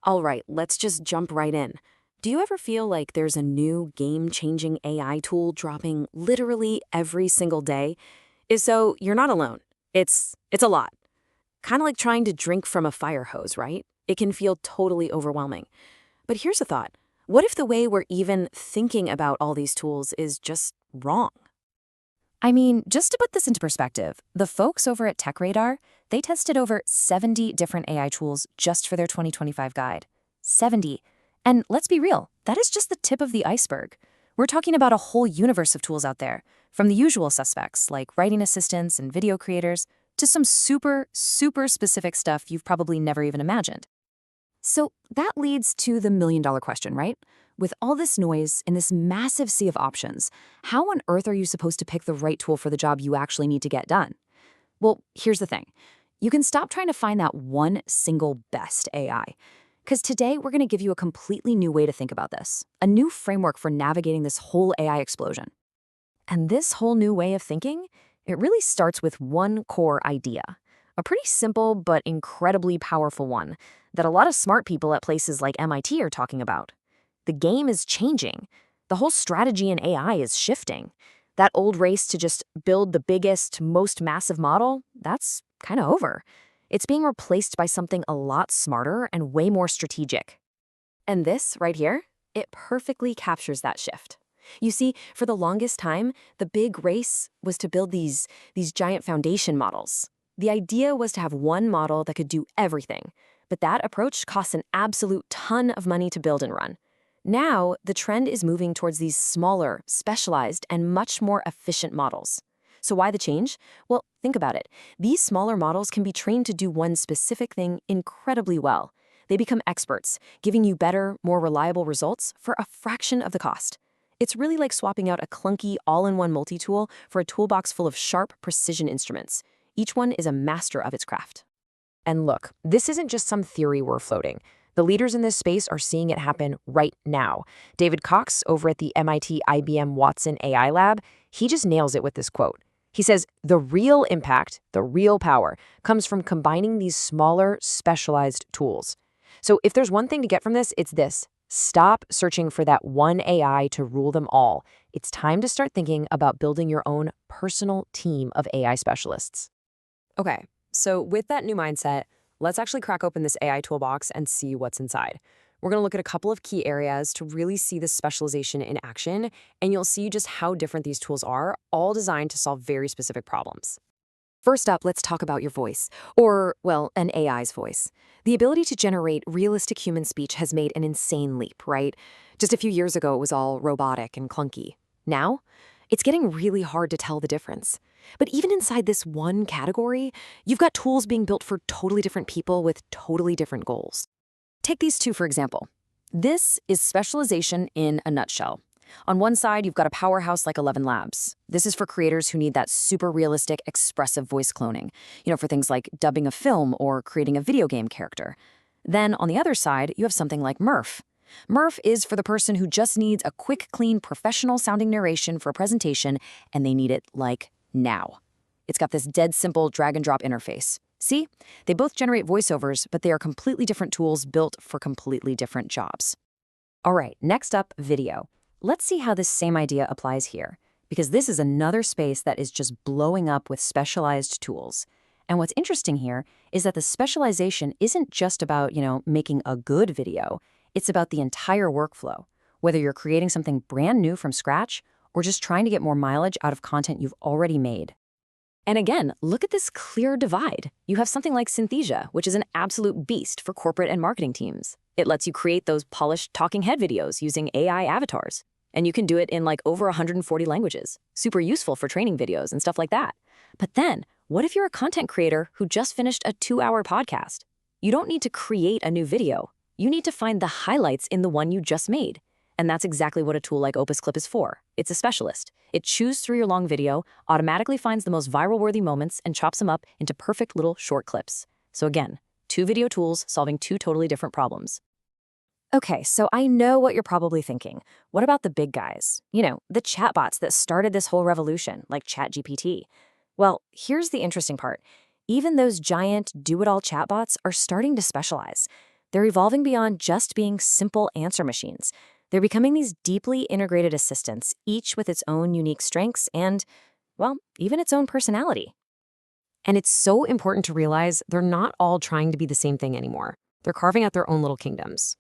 All right, let's just jump right in. Do you ever feel like there's a new game-changing AI tool dropping literally every single day? If so, you're not alone. It's a lot. Kind of like trying to drink from a fire hose, right? It can feel totally overwhelming. But here's a thought. What if the way we're even thinking about all these tools is just wrong? I mean, just to put this into perspective, the folks over at TechRadar, they tested over 70 different AI tools just for their 2025 guide. 70. And let's be real, that is just the tip of the iceberg. We're talking about a whole universe of tools out there, from the usual suspects like writing assistants and video creators, to some super specific stuff you've probably never even imagined. So that leads to the million-dollar question, right? With all this noise and this massive sea of options, how on earth are you supposed to pick the right tool for the job you actually need to get done? Well, here's the thing. You can stop trying to find that one single best AI. Because today we're going to give you a completely new way to think about this, a new framework for navigating this whole AI explosion. And this whole new way of thinking, it really starts with one core idea. A pretty simple but incredibly powerful one that a lot of smart people at places like MIT are talking about. The game is changing. The whole strategy in AI is shifting. That old race to just build the biggest, most massive model, that's kind of over. It's being replaced by something a lot smarter and way more strategic. And this, right here, it perfectly captures that shift. You see, for the longest time, the big race was to build these giant foundation models. The idea was to have one model that could do everything, but that approach costs an absolute ton of money to build and run. Now, the trend is moving towards these smaller, specialized, and much more efficient models. So why the change? Well, think about it. These smaller models can be trained to do one specific thing incredibly well. They become experts, giving you better, more reliable results for a fraction of the cost. It's really like swapping out a clunky, all-in-one multi-tool for a toolbox full of sharp, precision instruments. Each one is a master of its craft. And look, this isn't just some theory we're floating. The leaders in this space are seeing it happen right now. David Cox over at the MIT-IBM Watson AI Lab, he just nails it with this quote. He says, the real impact, the real power, comes from combining these smaller, specialized tools. So if there's one thing to get from this, it's this. Stop searching for that one AI to rule them all. It's time to start thinking about building your own personal team of AI specialists. Okay, so with that new mindset, let's actually crack open this AI toolbox and see what's inside. We're going to look at a couple of key areas to really see this specialization in action, and you'll see just how different these tools are, all designed to solve very specific problems. First up, let's talk about your voice, or, well, an AI's voice. The ability to generate realistic human speech has made an insane leap, right? Just a few years ago, it was all robotic and clunky. Now, it's getting really hard to tell the difference. But even inside this one category, you've got tools being built for totally different people with totally different goals. Take these two, for example. This is specialization in a nutshell. On one side, you've got a powerhouse like 11 Labs. This is for creators who need that super realistic, expressive voice cloning, for things like dubbing a film or creating a video game character. Then on the other side, you have something like Murph. Murph is for the person who just needs a quick, clean, professional-sounding narration for a presentation, and they need it, like, now. It's got this dead simple drag-and-drop interface. See? They both generate voiceovers, but they are completely different tools built for completely different jobs. All right, next up, video. Let's see how this same idea applies here, because this is another space that is just blowing up with specialized tools. And what's interesting here is that the specialization isn't just about, making a good video. It's about the entire workflow, whether you're creating something brand new from scratch or just trying to get more mileage out of content you've already made. And again, look at this clear divide. You have something like Synthesia, which is an absolute beast for corporate and marketing teams. It lets you create those polished talking head videos using AI avatars. And you can do it in like over 140 languages. Super useful for training videos and stuff like that. But then, what if you're a content creator who just finished a 2-hour podcast? You don't need to create a new video. You need to find the highlights in the one you just made. And that's exactly what a tool like Opus Clip is for. It's a specialist. It chews through your long video, automatically finds the most viral-worthy moments, and chops them up into perfect little short clips. So again, 2 video tools solving 2 totally different problems. Okay, so I know what you're probably thinking. What about the big guys? The chatbots that started this whole revolution, like ChatGPT. Well, here's the interesting part. Even those giant do-it-all chatbots are starting to specialize. They're evolving beyond just being simple answer machines. They're becoming these deeply integrated assistants, each with its own unique strengths and, well, even its own personality. And it's so important to realize they're not all trying to be the same thing anymore. They're carving out their own little kingdoms.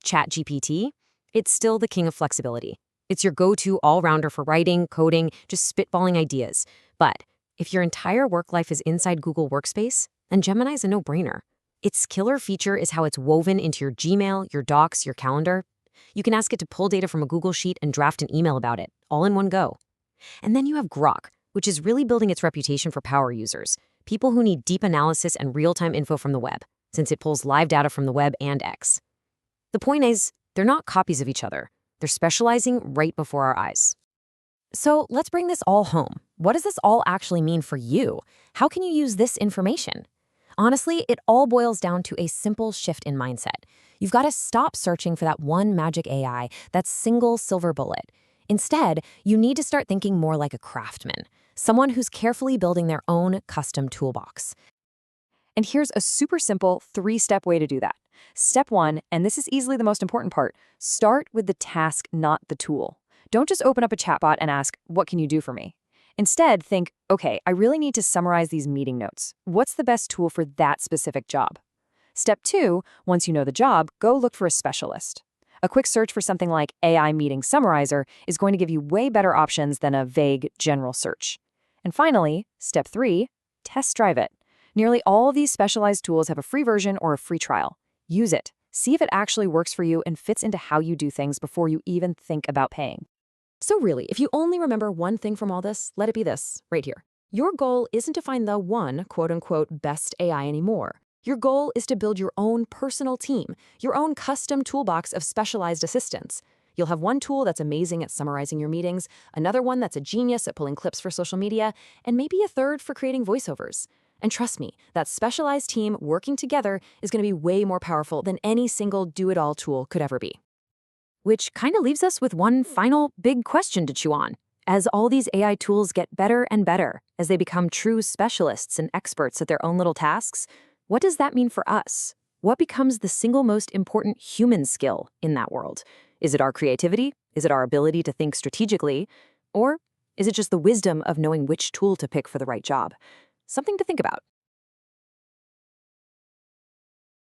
ChatGPT, it's still the king of flexibility. It's your go-to all-rounder for writing, coding, just spitballing ideas. But if your entire work life is inside Google Workspace, then Gemini's a no-brainer. Its killer feature is how it's woven into your Gmail, your Docs, your calendar. You can ask it to pull data from a Google Sheet and draft an email about it, all in one go. And then you have Grok, which is really building its reputation for power users, people who need deep analysis and real-time info from the web, since it pulls live data from the web and X. The point is, they're not copies of each other. They're specializing right before our eyes. So let's bring this all home. What does this all actually mean for you? How can you use this information? Honestly, it all boils down to a simple shift in mindset. You've got to stop searching for that one magic AI, that single silver bullet. Instead, you need to start thinking more like a craftsman, someone who's carefully building their own custom toolbox. And here's a super simple 3-step way to do that. Step 1, and this is easily the most important part, start with the task, not the tool. Don't just open up a chatbot and ask, what can you do for me? Instead, think, okay, I really need to summarize these meeting notes. What's the best tool for that specific job? Step 2, once you know the job, go look for a specialist. A quick search for something like AI Meeting Summarizer is going to give you way better options than a vague general search. And finally, step 3, test drive it. Nearly all of these specialized tools have a free version or a free trial. Use it. See if it actually works for you and fits into how you do things before you even think about paying. So really, if you only remember one thing from all this, let it be this, right here. Your goal isn't to find the one, quote-unquote, best AI anymore. Your goal is to build your own personal team, your own custom toolbox of specialized assistants. You'll have one tool that's amazing at summarizing your meetings, another one that's a genius at pulling clips for social media, and maybe a third for creating voiceovers. And trust me, that specialized team working together is going to be way more powerful than any single do-it-all tool could ever be. Which kind of leaves us with one final big question to chew on. As all these AI tools get better and better, as they become true specialists and experts at their own little tasks, what does that mean for us? What becomes the single most important human skill in that world? Is it our creativity? Is it our ability to think strategically? Or is it just the wisdom of knowing which tool to pick for the right job? Something to think about.